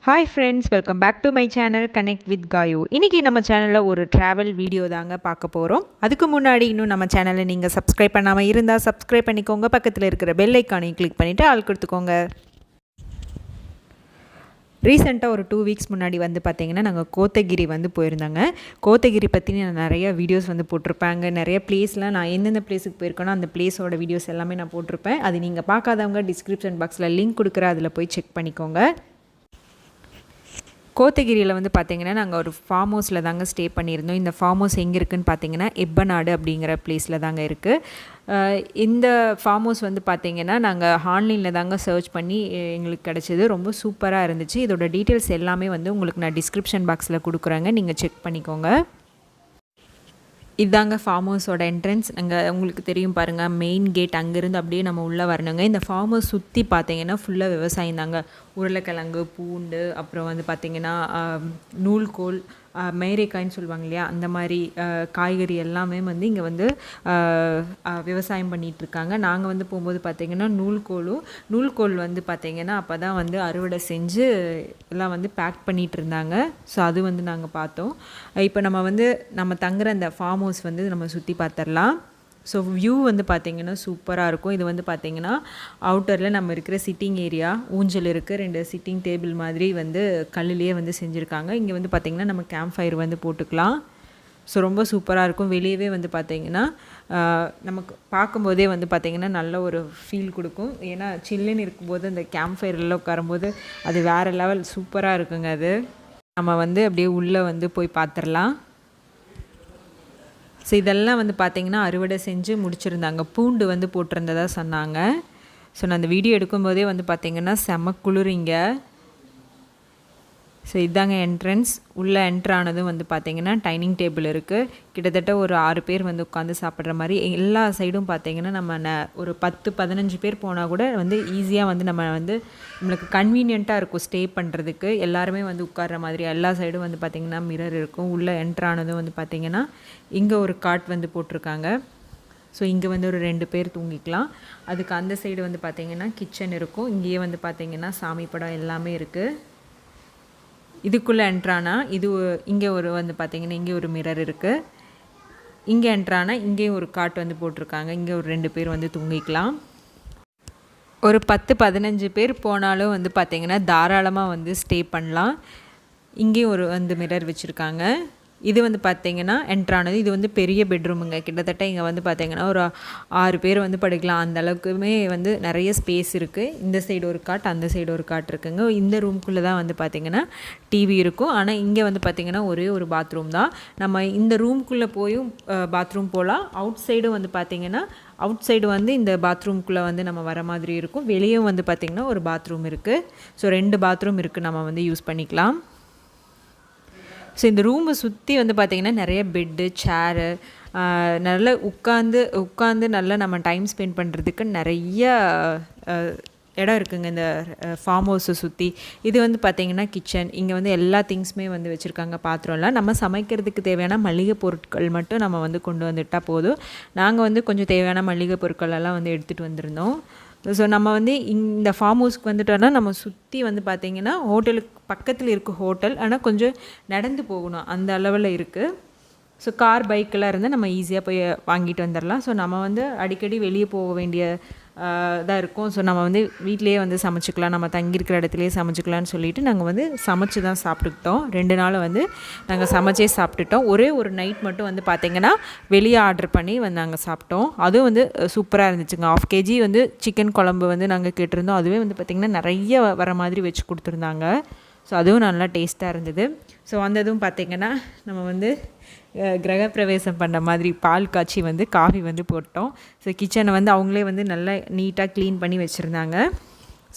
Hi friends, welcome back to my channel connect with Gayu. இன்றைக்கி நம்ம சேனலில் ஒரு ட்ராவல் வீடியோ தாங்க பார்க்க போகிறோம். அதுக்கு முன்னாடி இன்னும் நம்ம சேனலை நீங்கள் சப்ஸ்கிரைப் பண்ணாமல் இருந்தால் சப்ஸ்கிரைப் பண்ணிக்கோங்க. பக்கத்தில் இருக்கிற பெல் ஐக்கானையும் கிளிக் பண்ணிவிட்டு ஆள் கொடுத்துக்கோங்க. ரீசெண்டாக ஒரு 2 வீக்ஸ் முன்னாடி வந்து பார்த்திங்கன்னா நாங்கள் கோத்தகிரி வந்து போயிருந்தாங்க. கோத்தகிரி பற்றி நான் நிறைய வீடியோஸ் வந்து போட்டிருப்பேங்க. நிறைய பிளேஸ்லாம் நான் எந்தெந்த பிளேஸுக்கு போயிருக்கேனோ அந்த பிளேஸோட வீடியோஸ் எல்லாமே நான் போட்டிருப்பேன். அது நீங்கள் பார்க்காதவங்க டிஸ்கிரிப்ஷன் பாக்ஸில் லிங்க் கொடுக்குற அதில் போய் செக் பண்ணிக்கோங்க. கோத்தகிரியில் வந்து பார்த்திங்கன்னா நாங்கள் ஒரு ஃபார்ம் ஹவுஸில் தாங்க ஸ்டே பண்ணியிருந்தோம். இந்த ஃபார்ம் ஹவுஸ் எங்கே இருக்குதுன்னு பார்த்திங்கன்னா எப்பநாடு அப்படிங்கிற பிளேஸில் தாங்க இருக்குது. இந்த ஃபார்ம் ஹவுஸ் வந்து பார்த்திங்கன்னா நாங்கள் ஆன்லைனில் தாங்க சர்ச் பண்ணி எங்களுக்கு கிடச்சிது. ரொம்ப சூப்பராக இருந்துச்சு. இதோட டீட்டெயில்ஸ் எல்லாமே வந்து உங்களுக்கு நான் டிஸ்கிரிப்ஷன் பாக்ஸில் கொடுக்குறேங்க, நீங்கள் செக் பண்ணிக்கோங்க. இதாங்க ஃபார்ம் ஹவுஸோட என்ட்ரன்ஸ். அங்கே உங்களுக்கு தெரியும் பாருங்கள், மெயின் கேட் அங்கேருந்து அப்படியே நம்ம உள்ளே வரணுங்க. இந்த ஃபார்ம் ஹவுஸ் சுற்றி பார்த்தீங்கன்னா ஃபுல்லாக விவசாயம் தாங்க. உருளைக்கிழங்கு, பூண்டு, அப்புறம் வந்து பார்த்திங்கன்னா நூல்கோல், மேரைக்காய்ன்னு சொல்லுவாங்க இல்லையா, அந்த மாதிரி காய்கறி எல்லாமே வந்து இங்கே வந்து விவசாயம் பண்ணிகிட்ருக்காங்க. நாங்கள் வந்து போகும்போது பார்த்திங்கன்னா நூல்கோல் வந்து பார்த்திங்கன்னா அப்போ தான் வந்து அறுவடை செஞ்சு எல்லாம் வந்து பேக் பண்ணிகிட்டு இருந்தாங்க. ஸோ அது வந்து நாங்கள் பார்த்தோம். இப்போ நம்ம தங்குற அந்த ஃபார்ம் ஹவுஸ் வந்து நம்ம சுற்றி பார்த்துடலாம். ஸோ வியூ வந்து பார்த்திங்கன்னா சூப்பராக இருக்கும். இது வந்து பார்த்திங்கன்னா அவுட்டரில் நம்ம இருக்கிற சிட்டிங் ஏரியா, ஊஞ்சல் இருக்குது, 2 சிட்டிங் டேபிள் மாதிரி வந்து கல்லுலேயே வந்து செஞ்சுருக்காங்க. இங்கே வந்து பார்த்திங்கன்னா நம்ம கேம்ப் ஃபயர் வந்து போட்டுக்கலாம். ஸோ ரொம்ப சூப்பராக இருக்கும். வெளியவே வந்து பார்த்திங்கன்னா நமக்கு பார்க்கும்போதே வந்து பார்த்திங்கன்னா நல்ல ஒரு ஃபீல் கொடுக்கும். ஏன்னா சில்லுன்னு இருக்கும்போது அந்த கேம்ப் ஃபயரில் உட்காரும்போது அது வேறு லெவல் சூப்பராக இருக்குங்க. அது நம்ம வந்து அப்படியே உள்ளே வந்து போய் பார்த்துடலாம். ஸோ இதெல்லாம் வந்து பார்த்திங்கன்னா அறுவடை செஞ்சு முடிச்சுருந்தாங்க. பூண்டு வந்து போட்டிருந்ததா சொன்னாங்க. ஸோ நான் அந்த வீடியோ எடுக்கும்போதே வந்து பார்த்திங்கன்னா செம குளிரிங்க. ஸோ இதாங்க என்ட்ரன்ஸ். உள்ளே என்ட்ரானதும் வந்து பார்த்திங்கன்னா டைனிங் டேபிள் இருக்குது. கிட்டத்தட்ட ஒரு 6 பேர் வந்து உட்காந்து சாப்பிட்ற மாதிரி. எல்லா சைடும் பார்த்திங்கன்னா நம்ம ஒரு 10-15 பேர் போனால் கூட வந்து ஈஸியாக வந்து நம்மளுக்கு கன்வீனியண்ட்டாக இருக்கும் ஸ்டே பண்ணுறதுக்கு. எல்லாருமே வந்து உட்கார்ற மாதிரி எல்லா சைடும் வந்து பார்த்திங்கன்னா மிரர் இருக்கும். உள்ளே என்ட்ரானதும் வந்து பார்த்திங்கன்னா இங்கே ஒரு காட் வந்து போட்டிருக்காங்க. ஸோ இங்கே வந்து ஒரு 2 பேர் தூங்கிக்கலாம். அதுக்கு அந்த சைடு வந்து பார்த்திங்கன்னா கிச்சன் இருக்கும். இங்கேயே வந்து பார்த்திங்கன்னா சாமி படம் எல்லாமே இருக்குது. இதுக்குள்ளே என்ட்ரானா இங்கே ஒரு வந்து பார்த்திங்கன்னா இங்கே ஒரு மிரர் இருக்குது. இங்கே என்ட்ரானா இங்கேயும் ஒரு காட் வந்து போட்டிருக்காங்க. இங்கே ஒரு 2 பேர் வந்து தூங்கிக்கலாம். ஒரு 10-15 பேர் போனாலும் வந்து பார்த்திங்கன்னா தாராளமாக வந்து ஸ்டே பண்ணலாம். இங்கேயும் ஒரு வந்து மிரர் வச்சுருக்காங்க. இது வந்து பார்த்திங்கன்னா என்ட்ரானது. இது வந்து பெரிய பெட்ரூமுங்க. கிட்டத்தட்ட இங்கே வந்து பார்த்திங்கன்னா ஒரு 6 பேர் வந்து படுக்கலாம். அந்த அளவுக்குமே வந்து நிறைய ஸ்பேஸ் இருக்குது. இந்த சைடு ஒரு காட், அந்த சைடு ஒரு காட் இருக்குங்க. இந்த ரூம்குள்ளே தான் வந்து பார்த்திங்கன்னா டிவி இருக்கும். ஆனால் இங்கே வந்து பார்த்திங்கன்னா ஒரே ஒரு பாத்ரூம் தான். நம்ம இந்த ரூம்குள்ளே போயும் பாத்ரூம் போகலாம். அவுட் சைடும் வந்து பார்த்திங்கன்னா அவுட் சைடு வந்து இந்த பாத்ரூம்குள்ளே வந்து நம்ம வர மாதிரி இருக்கும். வெளியும் வந்து பார்த்திங்கன்னா ஒரு பாத்ரூம் இருக்குது. ஸோ 2 பாத்ரூம் இருக்குது, நம்ம வந்து யூஸ் பண்ணிக்கலாம். ஸோ இந்த ரூமை சுற்றி வந்து பார்த்திங்கன்னா நிறைய பெட்டு, சேரு, நல்லா உட்காந்து நல்லா நம்ம டைம் ஸ்பெண்ட் பண்ணுறதுக்கு நிறைய இடம் இருக்குங்க இந்த ஃபார்ம் ஹவுஸை சுற்றி. இது வந்து பார்த்திங்கன்னா கிச்சன். இங்கே வந்து எல்லா திங்ஸுமே வந்து வச்சுருக்காங்க. பாத்திரம்லாம் நம்ம சமைக்கிறதுக்கு தேவையான மளிகை பொருட்கள் மட்டும் நம்ம வந்து கொண்டு வந்துட்டால் போதும். நாங்கள் வந்து கொஞ்சம் தேவையான மளிகை பொருட்கள் எல்லாம் வந்து எடுத்துகிட்டு வந்திருந்தோம். ஸோ நம்ம வந்து இந்த ஃபார்ம் ஹவுஸ்க்கு வந்துட்டோன்னா நம்ம சுற்றி வந்து பார்த்திங்கன்னா ஹோட்டலுக்கு பக்கத்தில் இருக்குது ஹோட்டல். ஆனால் கொஞ்சம் நடந்து போகணும், அந்த அளவில் இருக்குது. ஸோ கார், பைக்கெல்லாம் இருந்தால் நம்ம ஈஸியாக போய் வாங்கிட்டு வந்துடலாம். ஸோ நம்ம வந்து அடிக்கடி வெளியே போக வேண்டிய இதாக இருக்கும். ஸோ நம்ம வந்து வீட்டிலையே வந்து சமைச்சிக்கலாம், நம்ம தங்கியிருக்கிற இடத்துலையே சமைச்சிக்கலான்னு சொல்லிவிட்டு நாங்கள் வந்து சமைச்சு தான் சாப்பிட்டுக்கிட்டோம். 2 நாள் வந்து நாங்கள் சமைச்சே சாப்பிட்டுட்டோம். ஒரே ஒரு நைட் மட்டும் வந்து பார்த்திங்கன்னா வெளியே ஆர்டர் பண்ணி வந்து நாங்கள் சாப்பிட்டோம். அதுவும் வந்து சூப்பராக இருந்துச்சுங்க. 1/2 kg வந்து சிக்கன் குழம்பு வந்து நாங்கள் கேட்டிருந்தோம். அதுவே வந்து பார்த்திங்கன்னா நிறைய வர மாதிரி வச்சு கொடுத்துருந்தாங்க. ஸோ அதுவும் நல்லா டேஸ்ட்டாக இருந்தது. ஸோ அந்த இதுவும் பார்த்திங்கன்னா நம்ம வந்து கிரகப்பிரவேசம் பண்ண மாதிரி பால் காய்ச்சி வந்து காஃபி வந்து போட்டோம். ஸோ கிச்சனை வந்து அவங்களே வந்து நல்லா நீட்டாக க்ளீன் பண்ணி வச்சுருந்தாங்க.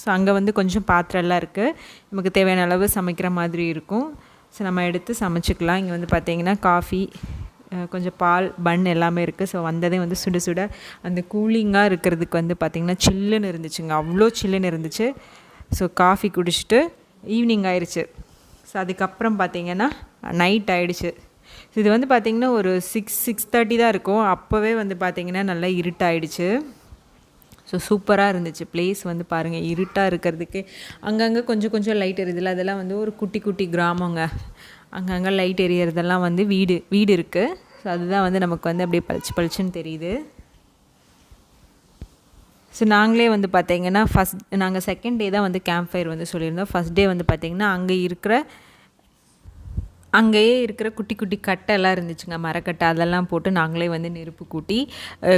ஸோ அங்கே வந்து கொஞ்சம் பாத்திரம்லாம் இருக்குது. நமக்கு தேவையான அளவு சமைக்கிற மாதிரி இருக்கும். ஸோ நம்ம எடுத்து சமைச்சிக்கலாம். இங்கே வந்து பார்த்திங்கன்னா காஃபி, கொஞ்சம் பால், பன் எல்லாமே இருக்குது. ஸோ வந்ததே வந்து சுட சுட அந்த கூலிங்காக இருக்கிறதுக்கு வந்து பார்த்திங்கன்னா சில்லுன்னு இருந்துச்சுங்க. அவ்வளோ சில்லுன்னு இருந்துச்சு. ஸோ காஃபி குடிச்சிட்டு ஈவினிங் ஆயிடுச்சு. ஸோ அதுக்கப்புறம் பார்த்திங்கன்னா நைட் ஆகிடுச்சு. இது வந்து பார்த்திங்கன்னா ஒரு 6-6:30 தான் இருக்கும். அப்போவே வந்து பார்த்திங்கன்னா நல்லா இருட்டாயிடுச்சு. ஸோ சூப்பராக இருந்துச்சு பிளேஸ் வந்து பாருங்கள். இருட்டாக இருக்கிறதுக்கு அங்கங்கே கொஞ்சம் கொஞ்சம் லைட் எரியுதுல, அதெல்லாம் வந்து ஒரு குட்டி குட்டி கிராமங்க. அங்கங்கே லைட் எரியறதெல்லாம் வந்து வீடு இருக்குது. ஸோ அதுதான் வந்து நமக்கு வந்து அப்படியே பளிச்சு பளிச்சுன்னு தெரியுது. ஸோ நாங்களே வந்து பார்த்திங்கன்னா நாங்கள் செகண்ட் டே தான் வந்து கேம்ப் ஃபயர் வந்து சொல்லியிருந்தோம். ஃபஸ்ட் டே வந்து பார்த்திங்கன்னா அங்கேயே இருக்கிற குட்டி குட்டி கட்டெல்லாம் இருந்துச்சுங்க, மரக்கட்டை. அதெல்லாம் போட்டு நாங்களே வந்து நெருப்பு கூட்டி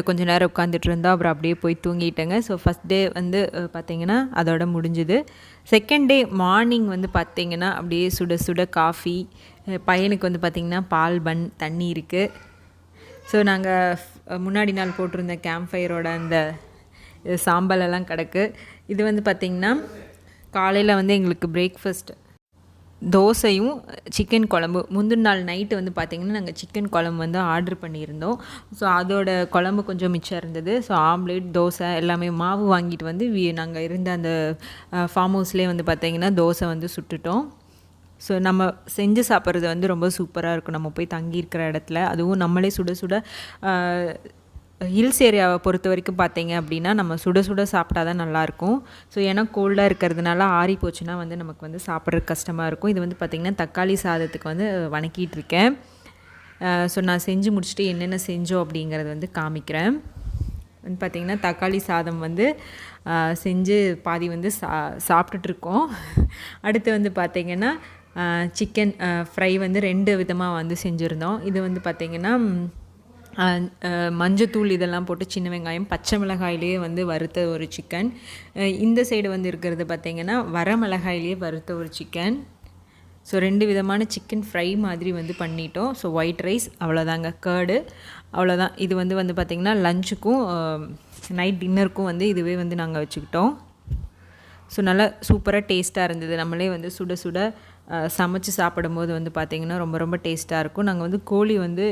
கொஞ்சம் நேரம் உட்காந்துட்டு இருந்தோம். அப்புறம் அப்படியே போய் தூங்கிட்டேங்க. ஸோ ஃபஸ்ட் டே வந்து பார்த்திங்கன்னா அதோட முடிஞ்சுது. செகண்ட் டே மார்னிங் வந்து பார்த்திங்கன்னா அப்படியே சுட சுட காஃபி, பையனுக்கு வந்து பார்த்திங்கன்னா பால் பன், தண்ணி இருக்குது. ஸோ நாங்கள் முன்னாடி நாள் போட்டிருந்த கேம்ப் ஃபயரோட அந்த சாம்பலெல்லாம் கிடக்கு. இது வந்து பார்த்திங்கன்னா காலையில் வந்து எங்களுக்கு பிரேக்ஃபாஸ்ட் தோசையும் சிக்கன் குழம்பு. முந்தின நாள் நைட்டு வந்து பார்த்திங்கன்னா நாங்கள் சிக்கன் குழம்பு வந்து ஆர்டர் பண்ணியிருந்தோம். ஸோ அதோட குழம்பு கொஞ்சம் மிச்சம் இருந்தது. ஸோ ஆம்லேட், தோசை எல்லாமே மாவு வாங்கிட்டு வந்து நாங்கள் இருந்த அந்த ஃபார்ம் ஹவுஸ்லேயே வந்து பார்த்திங்கன்னா தோசை வந்து சுட்டுட்டோம். ஸோ நம்ம செஞ்சு சாப்பிட்றது வந்து ரொம்ப சூப்பராக இருக்கும் நம்ம போய் தங்கியிருக்கிற இடத்துல. அதுவும் நம்மளே சுட சுட ஹில்ஸ் ஏரியாவை பொறுத்த வரைக்கும் பார்த்தீங்க அப்படின்னா நம்ம சுட சுட சாப்பிட்டா தான் நல்லாயிருக்கும். ஸோ ஏன்னா கோல்டாக இருக்கிறதுனால ஆறி போச்சுன்னா வந்து நமக்கு வந்து சாப்பிட்றதுக்கு கஷ்டமாக இருக்கும். இது வந்து பார்த்திங்கன்னா தக்காளி சாதத்துக்கு வந்து வணக்கிட்டு இருக்கேன். ஸோ நான் செஞ்சு முடிச்சுட்டு என்னென்ன செஞ்சோம் அப்படிங்கிறது வந்து காமிக்கிறேன். வந்து பார்த்திங்கன்னா தக்காளி சாதம் வந்து செஞ்சு பாதி வந்து சாப்பிட்டுட்ருக்கோம். அடுத்து வந்து பார்த்திங்கன்னா சிக்கன் ஃப்ரை வந்து 2 விதமாக வந்து செஞ்சுருந்தோம். இது வந்து பார்த்திங்கன்னா மஞ்சத்தூள் இதெல்லாம் போட்டு சின்ன வெங்காயம், பச்சை மிளகாயிலேயே வந்து வறுத்த ஒரு சிக்கன். இந்த சைடு வந்து இருக்கிறது பார்த்திங்கன்னா வரமிளகாயிலேயே வறுத்த ஒரு சிக்கன். ஸோ 2 விதமான சிக்கன் ஃப்ரை மாதிரி வந்து பண்ணிட்டோம். ஸோ ஒயிட் ரைஸ் அவ்வளோதாங்க, கேர்டு அவ்வளோதான். இது வந்து பார்த்திங்கன்னா லஞ்சுக்கும் நைட் டின்னருக்கும் வந்து இதுவே வந்து நாங்கள் வச்சுக்கிட்டோம். ஸோ நல்லா சூப்பராக டேஸ்ட்டாக இருந்தது. நம்மளே வந்து சுட சுட சமைச்சு சாப்பிடும்போது வந்து பார்த்திங்கன்னா ரொம்ப ரொம்ப டேஸ்ட்டாக இருக்கும். நாங்கள் வந்து கோழி வந்து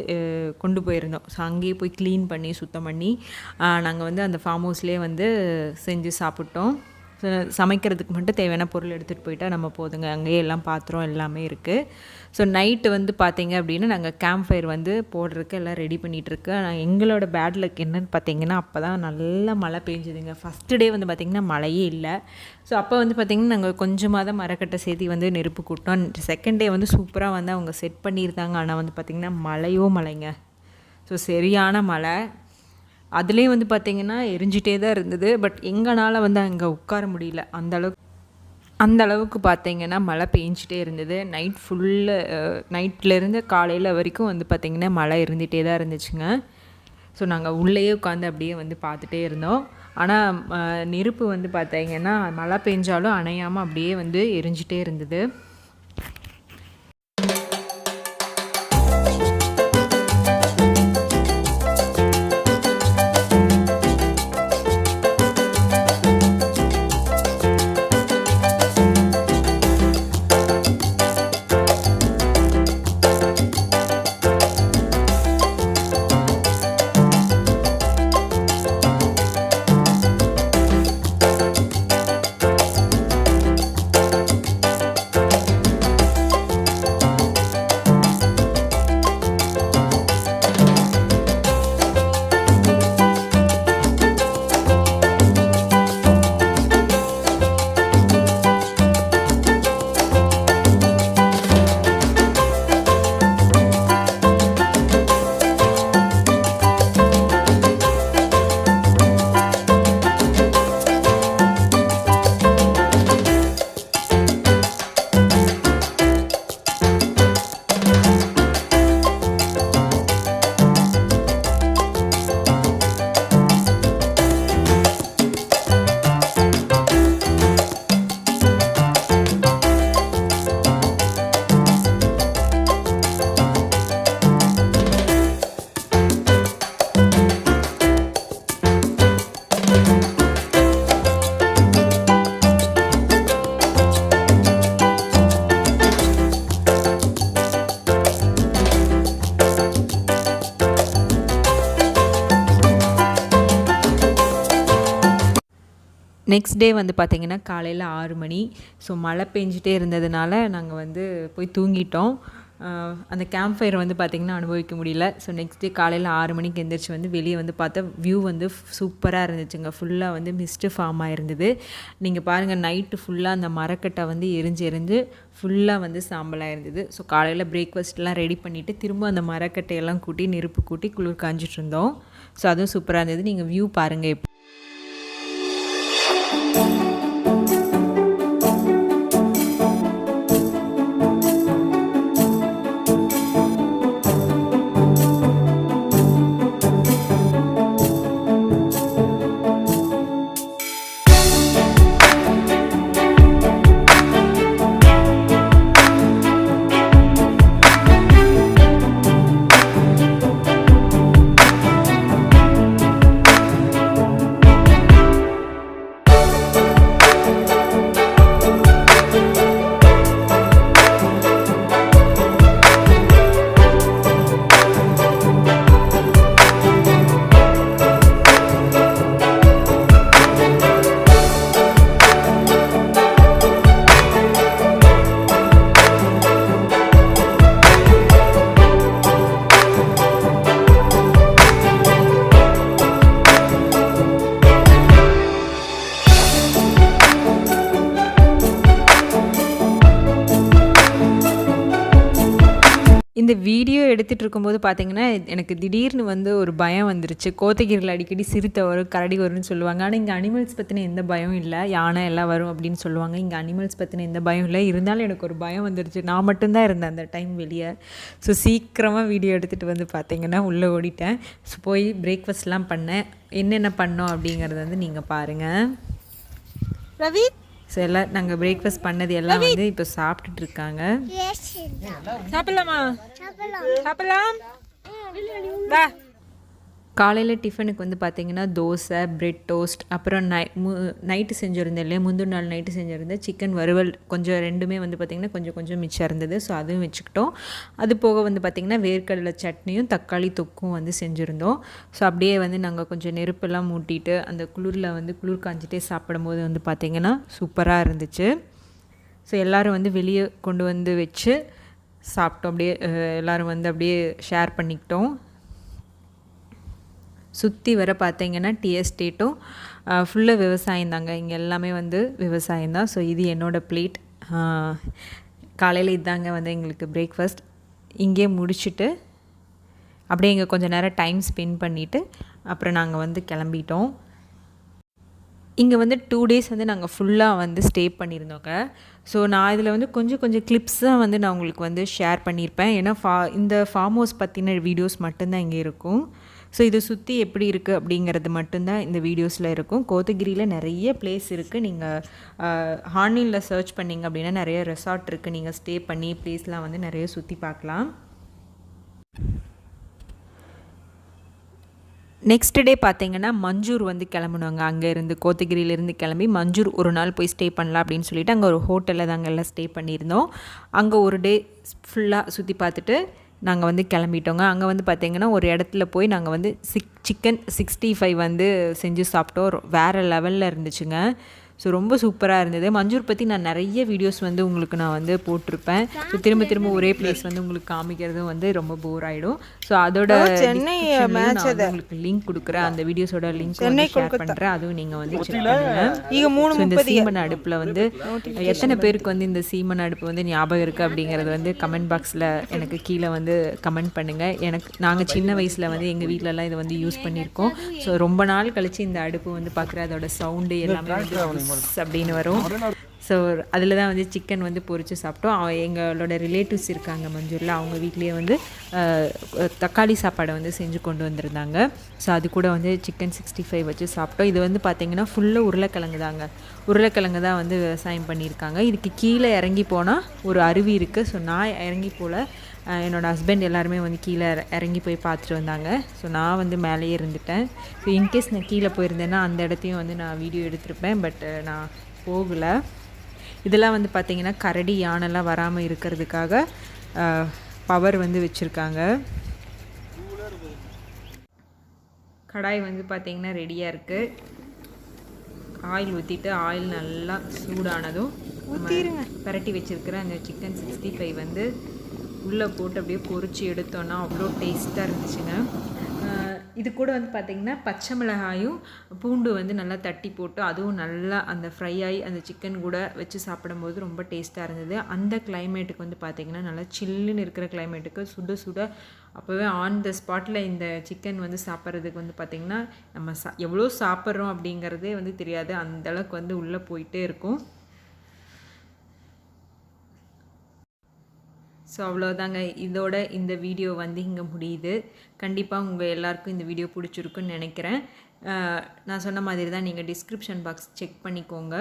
கொண்டு போயிருந்தோம். ஸோ அங்கேயே போய் க்ளீன் பண்ணி சுத்தம் பண்ணி நாங்கள் வந்து அந்த ஃபார்ம் ஹவுஸ்லேயே வந்து செஞ்சு சாப்பிட்டோம். ஸோ சமைக்கிறதுக்கு மட்டும் தேவையான பொருள் எடுத்துகிட்டு போயிட்டால் நம்ம போதுங்க. அங்கேயே எல்லாம் பாத்திரம் எல்லாமே இருக்குது. ஸோ நைட்டு வந்து பார்த்திங்க அப்படின்னா நாங்கள் கேம்ப் ஃபயர் வந்து போடுறதுக்கு எல்லாம் ரெடி பண்ணிகிட்ருக்கு. எங்களோட பேட் லக் என்னன்னு பார்த்திங்கன்னா அப்போ தான் நல்லா மழை பெஞ்சுதுங்க. ஃபஸ்ட்டு டே வந்து பார்த்திங்கன்னா மழையே இல்லை. ஸோ அப்போ வந்து பார்த்திங்கன்னா நாங்கள் கொஞ்சமாக தான் மரக்கட்டை சேர்த்தி வந்து நெருப்பு கூட்டோம். செகண்ட் டே வந்து சூப்பராக வந்து அவங்க செட் பண்ணியிருந்தாங்க. ஆனால் வந்து பார்த்திங்கன்னா மழைங்க. ஸோ சரியான மழை. அதுலேயும் வந்து பார்த்திங்கன்னா எரிஞ்சிட்டே தான் இருந்தது. பட் எங்களால் வந்து அங்கே உட்கார முடியல. அந்த அளவுக்கு பார்த்திங்கன்னா மழை பெஞ்சிட்டே இருந்தது. நைட்லேருந்து காலையில் வரைக்கும் வந்து பார்த்திங்கன்னா மழை இருந்துகிட்டே தான் இருந்துச்சுங்க. ஸோ நாங்கள் உள்ளேயே உட்காந்து அப்படியே வந்து பார்த்துட்டே இருந்தோம். ஆனால் நெருப்பு வந்து பார்த்திங்கன்னா மழை பெஞ்சாலும் அணையாமல் அப்படியே வந்து எரிஞ்சிட்டே இருந்தது. நெக்ஸ்ட் டே வந்து பார்த்திங்கன்னா காலையில் 6 மணி. ஸோ மழை பெஞ்சிட்டே இருந்ததுனால நாங்கள் வந்து போய் தூங்கிட்டோம். அந்த கேம்ப் ஃபயர் வந்து பார்த்திங்கன்னா அனுபவிக்க முடியல. ஸோ நெக்ஸ்ட் டே காலையில் 6 மணிக்கு எந்திரிச்சு வந்து வெளியே வந்து பார்த்தா வியூ வந்து சூப்பராக இருந்துச்சுங்க. ஃபுல்லாக வந்து மிஸ்ட்டு ஃபார்ம் ஆகிருந்தது. நீங்கள் பாருங்கள், நைட்டு ஃபுல்லாக அந்த மரக்கட்டை வந்து எரிஞ்சு ஃபுல்லாக வந்து சாம்பலாக இருந்தது. ஸோ காலையில் பிரேக்ஃபாஸ்ட்லாம் ரெடி பண்ணிவிட்டு திரும்ப அந்த மரக்கட்டையெல்லாம் கூட்டி நெருப்பு கூட்டி குளிர் காஞ்சிட்டு இருந்தோம். ஸோ அதுவும் சூப்பராக இருந்தது. நீங்கள் வியூ பாருங்கள். இந்த வீடியோ எடுத்துகிட்டு இருக்கும்போது பார்த்திங்கன்னா எனக்கு திடீர்னு வந்து ஒரு பயம் வந்துருச்சு. கோத்தகிரியில் அடிக்கடி சிறுத்தை வரும், கரடி வரும்னு சொல்லுவாங்க. ஆனால் இங்கே அனிமல்ஸ் பற்றின எந்த பயம் இல்லை. யானை எல்லாம் வரும் அப்படின்னு சொல்லுவாங்க. இங்கே அனிமல்ஸ் பற்றின எந்த பயம் இல்லை. இருந்தாலும் எனக்கு ஒரு பயம் வந்துருச்சு. நான் மட்டும்தான் இருந்தேன் அந்த டைம் வெளியே. ஸோ சீக்கிரமாக வீடியோ எடுத்துகிட்டு வந்து பார்த்திங்கன்னா உள்ளே ஓடிட்டேன். ஸோ போய் பிரேக்ஃபாஸ்ட்லாம் பண்ணேன். என்னென்ன பண்ணோம் அப்படிங்கிறத வந்து நீங்கள் பாருங்கள். ரவி ஸோ எல்லாம் நாங்கள் பிரேக்ஃபாஸ்ட் பண்ணது எல்லாம் வந்து இப்போ சாப்பிட்டுட்டு இருக்காங்க. சாப்பிடலாமா? சாப்பிடலாம். காலையில் டிஃபனுக்கு வந்து பார்த்திங்கன்னா தோசை, பிரெட் டோஸ்ட், அப்புறம் நைட்டு செஞ்சுருந்தேன் இல்லையா, முந்தின நாள் நைட்டு செஞ்சுருந்தேன் சிக்கன் வறுவல் கொஞ்சம், ரெண்டுமே வந்து பார்த்திங்கன்னா கொஞ்சம் மிச்சம் இருந்தது. ஸோ அதுவும் வச்சுக்கிட்டோம். அது போக வந்து பார்த்திங்கன்னா வேர்க்கடலை சட்னியும் தக்காளி தொக்கும் வந்து செஞ்சுருந்தோம். ஸோ அப்படியே வந்து நாங்கள் கொஞ்சம் நெருப்பெல்லாம் மூட்டிட்டு அந்த குளிரில் வந்து குளிர் காஞ்சிட்டே சாப்பிடும்போது வந்து பார்த்திங்கன்னா சூப்பராக இருந்துச்சு. ஸோ எல்லோரும் வந்து வெளியே கொண்டு வந்து வச்சு சாப்பிட்டோம். அப்படியே எல்லோரும் வந்து அப்படியே ஷேர் பண்ணிக்கிட்டோம். சுற்றி வர பார்த்திங்கன்னா டீ எஸ்டேட்டும் ஃபுல்லாக விவசாயம் தாங்க. இங்கே எல்லாமே வந்து விவசாயம்தான். ஸோ இது என்னோடய பிளேட். காலையில் இதாங்க வந்து எங்களுக்கு பிரேக்ஃபாஸ்ட். இங்கே முடிச்சுட்டு அப்படியே இங்கே கொஞ்சம் நேரம் டைம் ஸ்பெண்ட் பண்ணிவிட்டு அப்புறம் நாங்கள் வந்து கிளம்பிட்டோம். இங்கே வந்து 2 days வந்து நாங்கள் ஃபுல்லாக வந்து ஸ்டே பண்ணியிருந்தோங்க. ஸோ நான் இதில் வந்து கொஞ்சம் கிளிப்ஸ் தான் வந்து நான் உங்களுக்கு வந்து ஷேர் பண்ணியிருப்பேன். ஏன்னா இந்த ஃபார்ம் ஹவுஸ் பற்றின வீடியோஸ் மட்டும்தான் இங்கே இருக்கும். ஸோ இதை சுற்றி எப்படி இருக்குது அப்படிங்கிறது மட்டும்தான் இந்த வீடியோஸில் இருக்கும். கோத்தகிரியில் நிறைய பிளேஸ் இருக்குது. நீங்கள் ஆன்லைனில் சர்ச் பண்ணிங்க அப்படின்னா நிறைய ரெசார்ட் இருக்குது. நீங்கள் ஸ்டே பண்ணி பிளேஸ்லாம் வந்து நிறைய சுற்றி பார்க்கலாம். நெக்ஸ்ட் டே பார்த்திங்கன்னா மஞ்சூர் வந்து கிளம்புனாங்க. அங்கேருந்து கோத்தகிரியிலேருந்து கிளம்பி மஞ்சூர் ஒரு நாள் போய் ஸ்டே பண்ணலாம் அப்படின்னு சொல்லிட்டு அங்கே ஒரு ஹோட்டலில் தாங்க எல்லாம் ஸ்டே பண்ணியிருந்தோம். அங்கே ஒரு டே ஃபுல்லாக சுற்றி பார்த்துட்டு நாங்கள் வந்து கிளம்பிட்டோங்க. அங்கே வந்து பார்த்திங்கன்னா ஒரு இடத்துல போய் நாங்கள் வந்து சிக்கன் 65 வந்து செஞ்சு சாப்பிட்டோம். வேறு லெவலில் இருந்துச்சுங்க. ஸோ ரொம்ப சூப்பராக இருந்தது. மஞ்சூர் பற்றி நான் நிறைய வீடியோஸ் வந்து உங்களுக்கு நான் வந்து போட்டிருப்பேன். ஸோ திரும்ப ஒரே பிளேஸ் வந்து உங்களுக்கு காமிக்கிறதும் வந்து ரொம்ப போர் ஆகிடும். ஸோ அதோட உங்களுக்கு லிங்க் கொடுக்குறேன். அந்த வீடியோஸோட லிங்க் வந்து ஷேர் பண்ணுறேன். அதுவும் நீங்கள் வந்து செக் பண்ணுங்கள். இந்த சீமன் அடுப்பில் வந்து எத்தனை பேருக்கு வந்து இந்த சீமன் அடுப்பு வந்து ஞாபகம் இருக்குது அப்படிங்கிறது வந்து கமெண்ட் பாக்ஸில் எனக்கு கீழே வந்து கமெண்ட் பண்ணுங்கள். நாங்கள் சின்ன வயசில் வந்து எங்கள் வீட்டிலலாம் இதை வந்து யூஸ் பண்ணியிருக்கோம். ஸோ ரொம்ப நாள் கழித்து இந்த அடுப்பு வந்து பார்க்குற அதோட சவுண்டு எல்லாமே வந்து அப்படின்னு வரும். ஸோ அதில் தான் வந்து சிக்கன் வந்து பொரித்து சாப்பிட்டோம். எங்களோட ரிலேட்டிவ்ஸ் இருக்காங்க மஞ்சூரில். அவங்க வீட்லேயே வந்து தக்காளி சாப்பாடை வந்து செஞ்சு கொண்டு வந்திருந்தாங்க. ஸோ அது கூட வந்து சிக்கன் 65 வச்சு சாப்பிட்டோம். இது வந்து பார்த்திங்கன்னா ஃபுல்லாக உருளைக்கிழங்கு தான் வந்து விவசாயம் பண்ணியிருக்காங்க. இதுக்கு கீழே இறங்கி போனால் ஒரு அருவி இருக்குது. ஸோ நான் இறங்கி போல் என்னோடய ஹஸ்பண்ட் எல்லாருமே வந்து கீழே இறங்கி போய் பார்த்துட்டு வந்தாங்க. ஸோ நான் வந்து மேலேயே இருந்துட்டேன். ஸோ இன்கேஸ் நான் கீழே போயிருந்தேன்னா அந்த இடத்தையும் வந்து நான் வீடியோ எடுத்திருப்பேன். பட் நான் போகலை. இதெல்லாம் வந்து பார்த்திங்கன்னா கரடி யானைலாம் வராமல் இருக்கிறதுக்காக பவர் வந்து வச்சுருக்காங்க. கடாய் வந்து பார்த்திங்கன்னா ரெடியாக இருக்குது. ஆயில் ஊற்றிட்டு ஆயில் நல்லா சூடானதும் பரட்டி வச்சுருக்கிற அந்த சிக்கன் 65 வந்து உள்ளே போட்டு அப்படியே பொரிச்சு எடுத்தோன்னா அவ்வளோ டேஸ்ட்டாக இருந்துச்சுங்க. இது கூட வந்து பார்த்திங்கன்னா பச்சை மிளகாயும் பூண்டு வந்து நல்லா தட்டி போட்டு அதுவும் நல்லா அந்த ஃப்ரை ஆகி அந்த சிக்கன் கூட வச்சு சாப்பிடும்போது ரொம்ப டேஸ்ட்டாக இருந்தது. அந்த கிளைமேட்டுக்கு வந்து பார்த்திங்கன்னா நல்லா சில்லுன்னு இருக்கிற கிளைமேட்டுக்கு சுட சுட அப்போவே ஆன் த ஸ்பாட்டில் இந்த சிக்கன் வந்து சாப்பிட்றதுக்கு வந்து பார்த்திங்கன்னா நம்ம எவ்வளோ சாப்பிட்றோம் அப்படிங்கிறதே வந்து தெரியாது. அந்தளவுக்கு வந்து உள்ளே போயிட்டே இருக்கும். ஸோ அவ்வளோதாங்க, இதோட இந்த வீடியோ வந்து இங்கே முடியுது. கண்டிப்பாக உங்கள் எல்லாருக்கும் இந்த வீடியோ பிடிச்சிருக்குன்னு நினைக்கிறேன். நான் சொன்ன மாதிரி தான் நீங்கள் டிஸ்கிரிப்ஷன் பாக்ஸ் செக் பண்ணிக்கோங்க.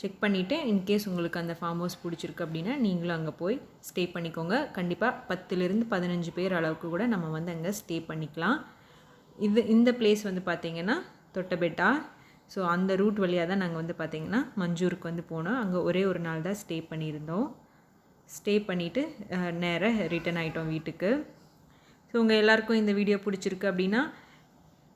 செக் பண்ணிவிட்டு இன்கேஸ் உங்களுக்கு அந்த ஃபார்ம் ஹவுஸ் பிடிச்சிருக்கு அப்படின்னா நீங்களும் அங்கே போய் ஸ்டே பண்ணிக்கோங்க. கண்டிப்பாக 10லேருந்து 15 பேர் அளவுக்கு கூட நம்ம வந்து அங்கே ஸ்டே பண்ணிக்கலாம். இந்த பிளேஸ் வந்து பார்த்திங்கன்னா தொட்டபெட்டா. ஸோ அந்த ரூட் வழியாக தான் நாங்கள் வந்து பார்த்திங்கன்னா மஞ்சூருக்கு வந்து போனோம். அங்கே ஒரே ஒரு நாள் தான் ஸ்டே பண்ணியிருந்தோம். ஸ்டே பண்ணிவிட்டு நேராக ரிட்டன் ஆகிட்டோம் வீட்டுக்கு. ஸோ உங்கள் எல்லாருக்கும் இந்த வீடியோ பிடிச்சிருக்கு அப்படின்னா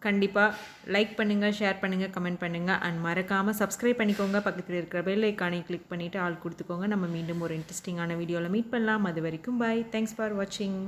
கண்டிப்பாக லைக் பண்ணுங்கள், ஷேர் பண்ணுங்கள், கமெண்ட் பண்ணுங்கள் அண்ட் மறக்காமல் சப்ஸ்கிரைப் பண்ணிக்கோங்க. பக்கத்தில் இருக்கிற பெல் ஐக்கானை கிளிக் பண்ணிவிட்டு ஆல் கொடுத்துக்கோங்க. நம்ம மீண்டும் ஒரு இன்ட்ரெஸ்டிங்கான வீடியோவில் மீட் பண்ணலாம். அது வரைக்கும் பாய். தேங்க்ஸ் ஃபார் வாட்சிங்.